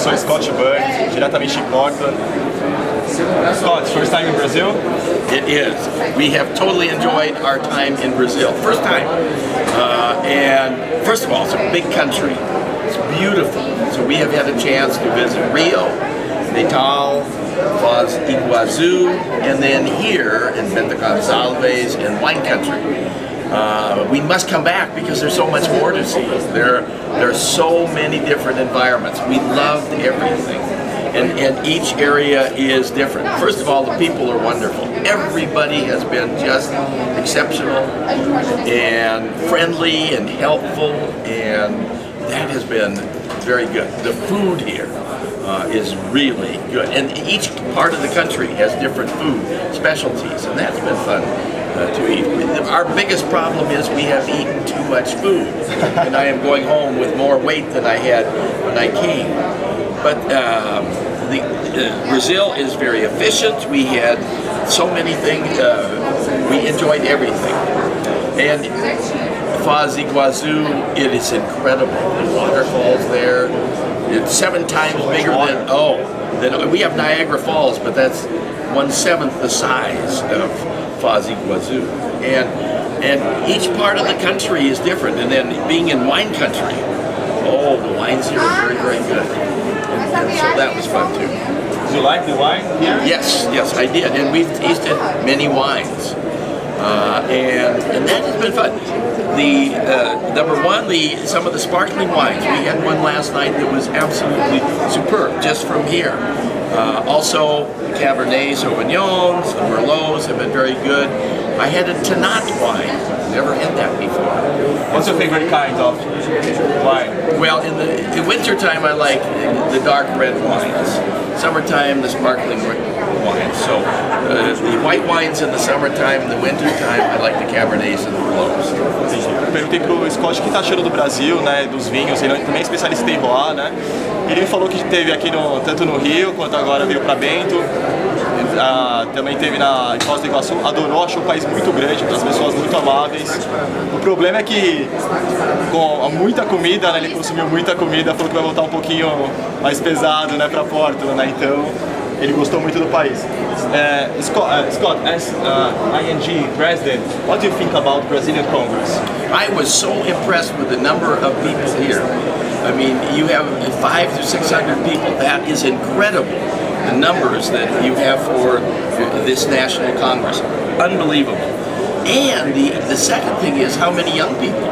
professor Scott Burns, diretamente em Portland. Scott, first time in Brazil? It is. We have totally enjoyed our time in Brazil. First time. And first of all, it's a big country. It's beautiful. So we have had a chance to visit Rio, Natal, Foz do Iguaçu, and then here in Bento Gonçalves in wine country. We must come back because there's so much more to see. There are so many different environments. We loved everything. And each area is different. First of all, the people are wonderful. Everybody has been just exceptional and friendly and helpful, and that has been very good. The food here is really good, and each part of the country has different food specialties, and that's been fun to eat. Our biggest problem is we have eaten too much food, and I am going home with more weight than I had when I came. But Brazil is very efficient. We had so many things. We enjoyed everything. And Foz do Iguaçu, it is incredible. The waterfalls there. It's 7 times bigger than we have Niagara Falls, but that's 1/7 the size of Foz do Iguaçu. And each part of the country is different. And then being in wine country, the wines here are very, very good. And so that was fun too. Do you like the wine here? Yes, I did, and we've tasted many wines, and that has been fun. The number one, some of the sparkling wines. We had one last night that was absolutely superb, just from here. Also, the Cabernet Sauvignons, the Merlots have been very good. I had a Tannat wine. Never had that before. What's your favorite kind of wine? Well, in the wintertime, I like the dark red wines. Summertime, the sparkling wines. So the white wines in the summertime, in the wintertime, I like the Cabernets and the Merlots. Eu perguntei pro Scott o que tá achando do Brasil, né, dos vinhos. Ele também é especialista em terroir, né? Ele me falou que teve aqui tanto no Rio quanto agora veio para Bento. Também teve em Foz do Iguaçu, adorou, achou o país muito grande, as pessoas muito amáveis. O problema é que com muita comida, né, ele consumiu muita comida, falou que vai voltar um pouquinho mais pesado, né, para Portland, né, então ele gostou muito do país. Scott, as ING president, what do you think about Brazilian Congress? I was so impressed with the number of people here. I mean, you have 500 to 600 people. That is incredible. The numbers that you have for this National Congress. Unbelievable. And the second thing is how many young people.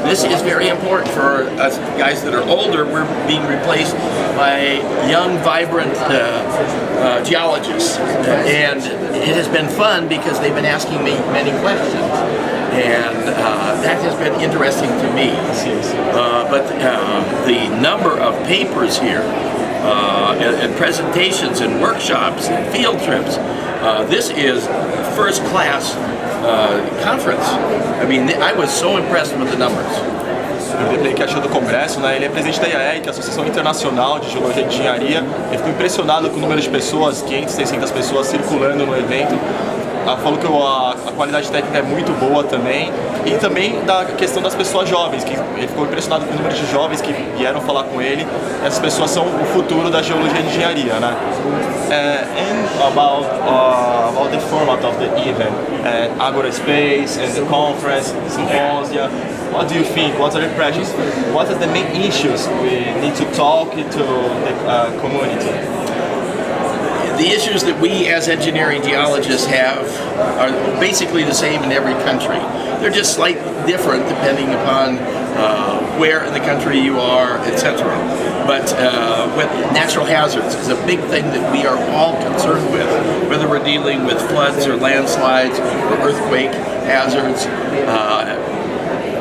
This is very important for us guys that are older. We're being replaced by young, vibrant geologists. And it has been fun because they've been asking me many questions. And that has been interesting to me. But the number of papers here, and presentations and workshops and field trips. This is first class conference. I mean, I was so impressed with the numbers. Eu perguntei o que achou do congresso, né? Ele é presidente da IAE, que é a Associação Internacional de Geologia e Engenharia. Ele ficou impressionado com o número de pessoas, 500, 600 pessoas circulando no evento. Falou que a qualidade técnica é muito boa também, e também da questão das pessoas jovens, que ele ficou impressionado com o número de jovens que vieram falar com ele. Essas pessoas são o futuro da geologia e engenharia, né? And about the format of the event, Agora Space and the conference, symposia, what do you think? What are the impressions? What are the main issues we need to talk to the community? The issues that we as engineering geologists have are basically the same in every country. They're just slightly different depending upon where in the country you are, etc. But with natural hazards is a big thing that we are all concerned with, whether we're dealing with floods or landslides or earthquake hazards.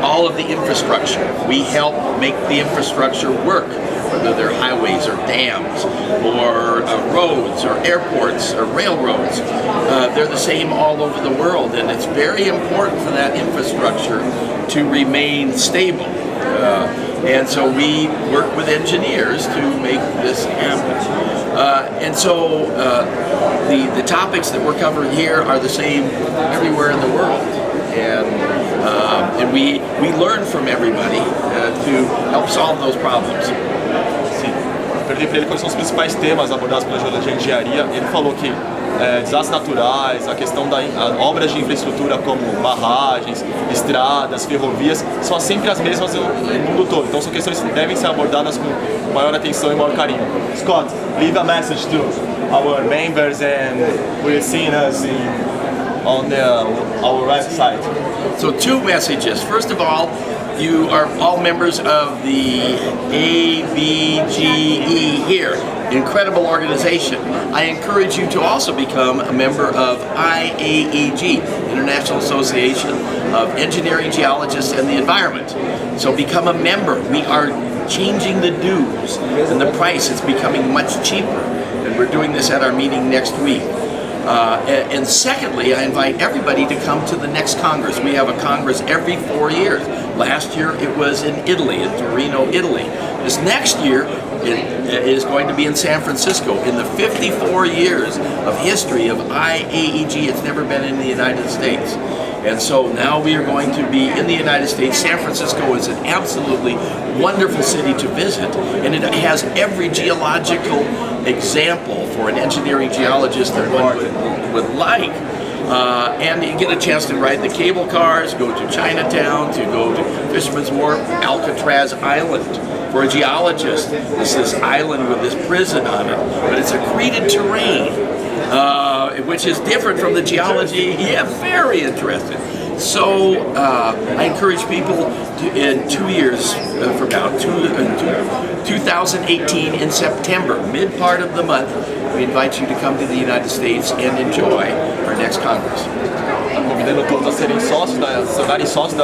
All of the infrastructure, we help make the infrastructure work, whether they're highways or dams or roads or airports or railroads. They're the same all over the world, and it's very important for that infrastructure to remain stable. And so we work with engineers to make this happen. And so the topics that we're covering here are the same everywhere in the world. And we learn from everybody to help solve those problems. perguntei para ele quais são os principais temas abordados pela Geologia e Engenharia. Ele falou que desastres naturais, a questão da obras de infraestrutura como barragens, estradas, ferrovias, são sempre as mesmas no mundo todo. Então são questões que devem ser abordadas com maior atenção e maior carinho. Scott, leave a message to our members and will see us on our website. So 2 messages. First of all, you are all members of the ABGE here. Incredible organization. I encourage you to also become a member of IAEG, International Association of Engineering, Geologists, and the Environment. So become a member. We are changing the dues and the price is becoming much cheaper. And we're doing this at our meeting next week. And secondly, I invite everybody to come to the next Congress. We have a Congress every 4 years. Last year it was in Italy, in Torino, Italy. This next year it is going to be in San Francisco. In the 54 years of history of IAEG, it's never been in the United States. And so now we are going to be in the United States. San Francisco is an absolutely wonderful city to visit, and it has every geological example for an engineering geologist that one would like. And you get a chance to ride the cable cars, go to Chinatown, to go to Fisherman's Wharf, Alcatraz Island. For a geologist, it's this island with this prison on it, but it's accreted terrain, which is different from the geology. Yeah, very interesting. So I encourage people to, in 2 years from now, 2018 in September, mid part of the month, we invite you to come to the United States and enjoy our next Congress. Convidando todos a serem sócios, se tornarem sócios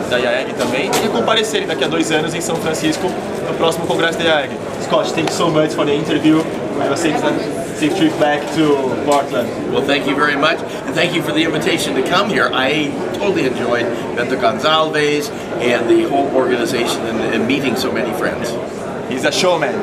da IAEG também e comparecerem daqui a 2 anos em São Francisco no próximo congresso da IAEG. Scott, thank you so much for the interview. Have a safe trip back to Portland. Well, thank you very much, and thank you for the invitation to come here. I totally enjoyed Bento Gonzalez and the whole organization and meeting so many friends. He's a showman.